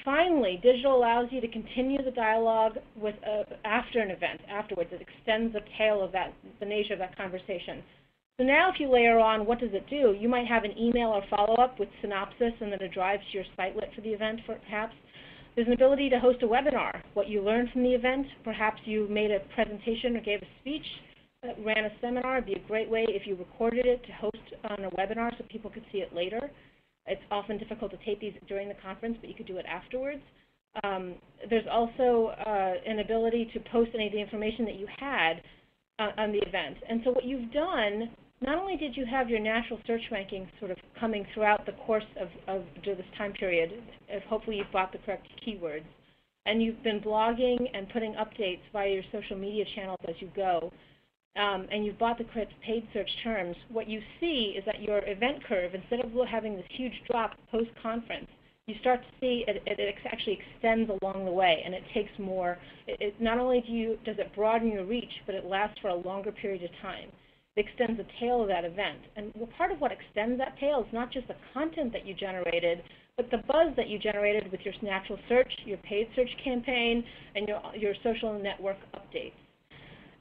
Finally, digital allows you to continue the dialogue with after an event, afterwards. It extends the tail of that, the nature of that conversation. So now if you layer on what does it do, you might have an email or follow-up with synopsis and then a drive to your sitelet for the event, perhaps. There's an ability to host a webinar, what you learned from the event. Perhaps you made a presentation or gave a speech, ran a seminar. It'd be a great way if you recorded it to host on a webinar so people could see it later. It's often difficult to tape these during the conference, but you could do it afterwards. There's also an ability to post any of the information that you had on the event. And so what you've done, not only did you have your natural search rankings sort of coming throughout the course of this time period, if hopefully you've bought the correct keywords, and you've been blogging and putting updates via your social media channels as you go, and you've bought the correct paid search terms, what you see is that your event curve, instead of having this huge drop post-conference, you start to see it actually extends along the way, and it takes more. Not only does it broaden your reach, but it lasts for a longer period of time. It extends the tail of that event. And part of what extends that tail is not just the content that you generated, but the buzz that you generated with your natural search, your paid search campaign, and your social network updates.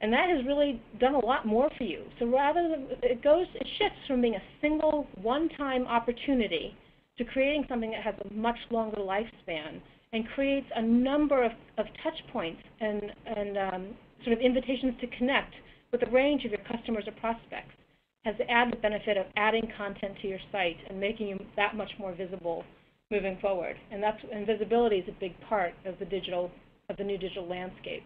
And that has really done a lot more for you. So rather than, it shifts from being a single one-time opportunity to creating something that has a much longer lifespan and creates a number of touch points and sort of invitations to connect with a range of your customers or prospects. Has the added benefit of adding content to your site and making you that much more visible moving forward. And visibility is a big part of the new digital landscape.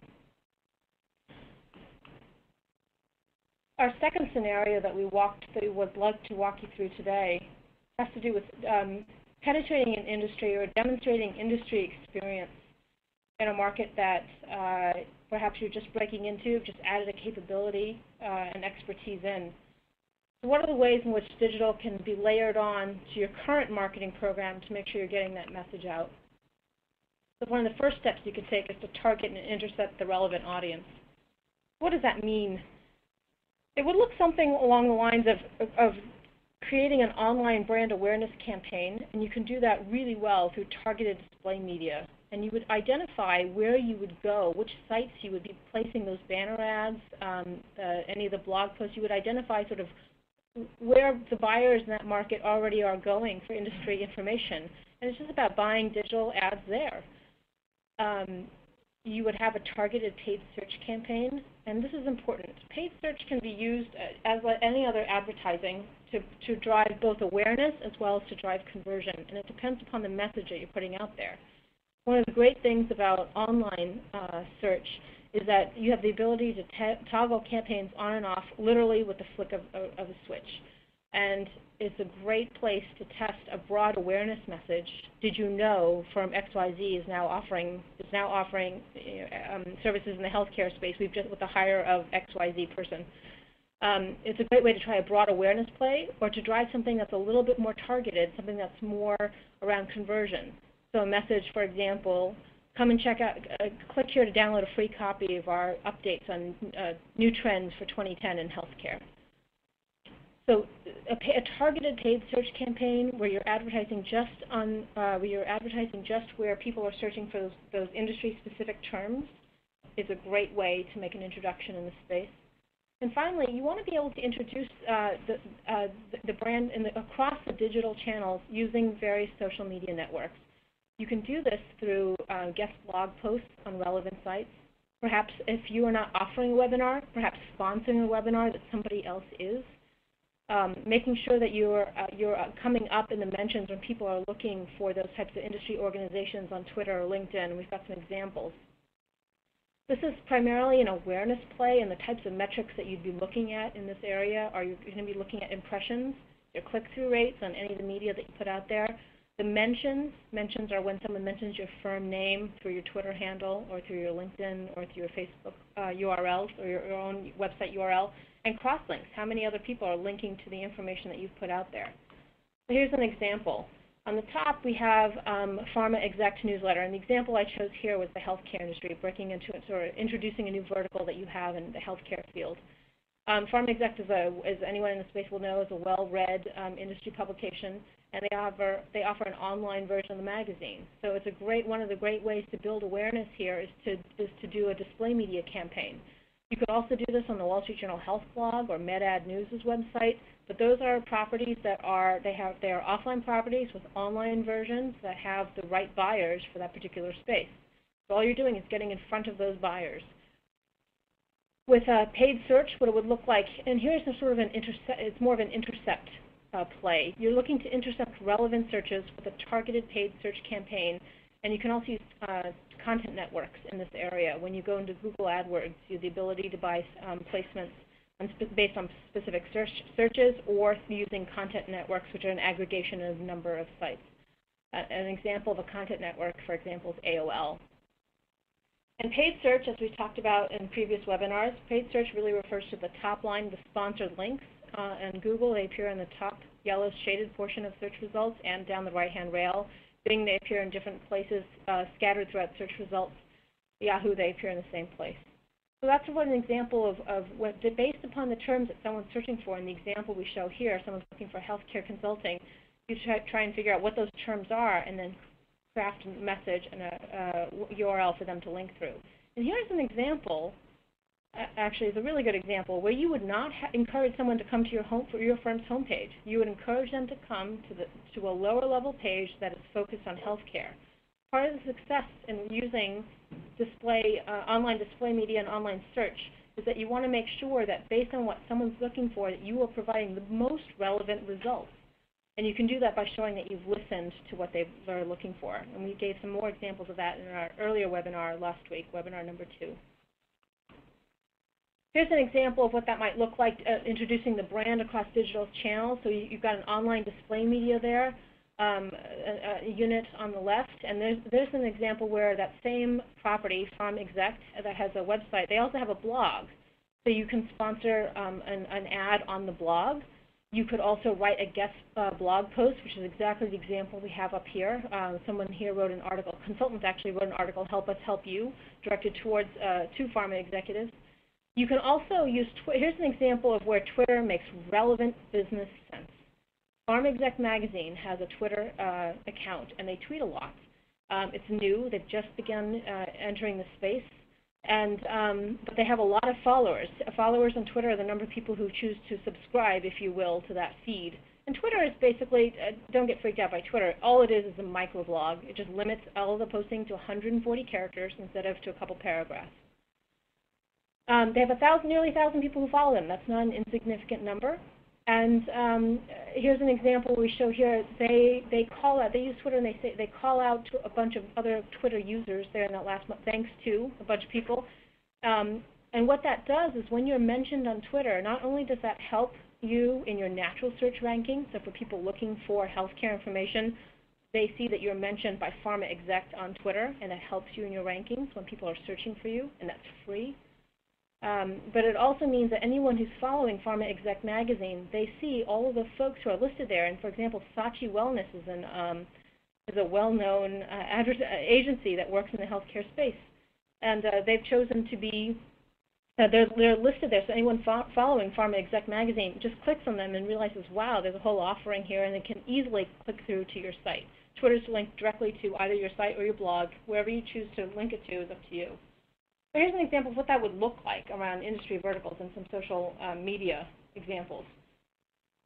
Our second scenario that we would like to walk you through today has to do with penetrating an industry or demonstrating industry experience in a market that perhaps you're just breaking into, just added a capability and expertise in. So what are the ways in which digital can be layered on to your current marketing program to make sure you're getting that message out? So one of the first steps you could take is to target and intercept the relevant audience. What does that mean? It would look something along the lines of creating an online brand awareness campaign, and you can do that really well through targeted display media. And you would identify where you would go, which sites you would be placing those banner ads, any of the blog posts. You would identify sort of where the buyers in that market already are going for industry information. And it's just about buying digital ads there. You would have a targeted paid search campaign, and this is important. Paid search can be used as any other advertising to drive both awareness as well as to drive conversion, and it depends upon the message that you're putting out there. One of the great things about online search is that you have the ability to toggle campaigns on and off literally with the flick of a switch. And it's a great place to test a broad awareness message. Did you know firm XYZ is now offering services in the healthcare space? We've just with the hire of XYZ person. It's a great way to try a broad awareness play or to drive something that's a little bit more targeted, something that's more around conversion. So a message, for example, come and check out, click here to download a free copy of our updates on new trends for 2010 in healthcare. So a targeted paid search campaign where you're advertising just where people are searching for those industry-specific terms is a great way to make an introduction in the space. And finally, you want to be able to introduce the brand across the digital channels using various social media networks. You can do this through guest blog posts on relevant sites. Perhaps if you are not offering a webinar, perhaps sponsoring a webinar that somebody else is. Making sure that you're coming up in the mentions when people are looking for those types of industry organizations on Twitter or LinkedIn. We've got some examples. This is primarily an awareness play, and the types of metrics that you'd be looking at in this area are you're going to be looking at impressions, your click-through rates on any of the media that you put out there. The mentions are when someone mentions your firm name through your Twitter handle or through your LinkedIn or through your Facebook URLs or your own website URL. And cross-links, how many other people are linking to the information that you've put out there. So here's an example. On the top, we have Pharma Exec newsletter, and the example I chose here was the healthcare industry, breaking into it, sort of introducing a new vertical that you have in the healthcare field. Pharma Exec, as anyone in the space will know, is a well-read industry publication. and they offer an online version of the magazine. So it's one of the great ways to build awareness here is to do a display media campaign. You could also do this on the Wall Street Journal Health blog or MedAd News' website, but those are properties that they are offline properties with online versions that have the right buyers for that particular space. So all you're doing is getting in front of those buyers. With paid search, what it would look like, and here's a sort of it's more of an intercept play. You're looking to intercept relevant searches with a targeted paid search campaign, and you can also use content networks in this area. When you go into Google AdWords, you have the ability to buy placements based on specific searches, or using content networks, which are an aggregation of a number of sites. An example of a content network, for example, is AOL. And paid search, as we talked about in previous webinars, paid search really refers to the top line, the sponsored links. In Google, they appear in the top yellow shaded portion of search results and down the right-hand rail. Bing, they appear in different places scattered throughout search results. Yahoo, they appear in the same place. So that's an example of what, based upon the terms that someone's searching for. In the example we show here, someone's looking for healthcare consulting. You try and figure out what those terms are and then craft a message and a URL for them to link through. And here's an example, actually it's a really good example, where you would not encourage someone to come to your firm's homepage. You would encourage them to come to a lower level page that is focused on healthcare. Part of the success in using online display media and online search is that you want to make sure that based on what someone's looking for, that you are providing the most relevant results. And you can do that by showing that you've listened to what they're looking for. And we gave some more examples of that in our earlier webinar last week, webinar number 2. Here's an example of what that might look like, introducing the brand across digital channels. So you've got an online display media there, a unit on the left, and there's an example where that same property, Farm Exec, that has a website, they also have a blog. So you can sponsor an ad on the blog. You could also write a guest blog post, which is exactly the example we have up here. Someone here wrote an article, consultants actually wrote an article, Help Us Help You, directed towards 2 pharma executives. You can also use here's an example of where Twitter makes relevant business sense. Farm Exec Magazine has a Twitter account, and they tweet a lot. It's new. They've just begun entering the space. But they have a lot of followers. Followers on Twitter are the number of people who choose to subscribe, if you will, to that feed. And Twitter is basically, don't get freaked out by Twitter, all it is a microblog. It just limits all of the posting to 140 characters instead of to a couple paragraphs. They have nearly 1,000 people who follow them. That's not an insignificant number. And here's an example we show here. They use Twitter, and they call out to a bunch of other Twitter users there in that last month, thanks to a bunch of people. And what that does is when you're mentioned on Twitter, not only does that help you in your natural search ranking, so for people looking for healthcare information, they see that you're mentioned by Pharma Exec on Twitter, and that helps you in your rankings when people are searching for you, and that's free. But it also means that anyone who's following Pharma Exec Magazine, they see all of the folks who are listed there. And for example, Saatchi Wellness is a well-known agency that works in the healthcare space, and they've chosen to be they're listed there. So anyone following Pharma Exec Magazine just clicks on them and realizes, wow, there's a whole offering here, and they can easily click through to your site. Twitter's linked directly to either your site or your blog. Wherever you choose to link it to is up to you. So here's an example of what that would look like around industry verticals and some social media examples.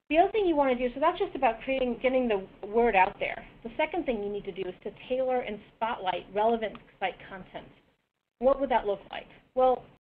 The other thing you want to do, so that's just about getting the word out there. The second thing you need to do is to tailor and spotlight relevant site content. What would that look like? Well,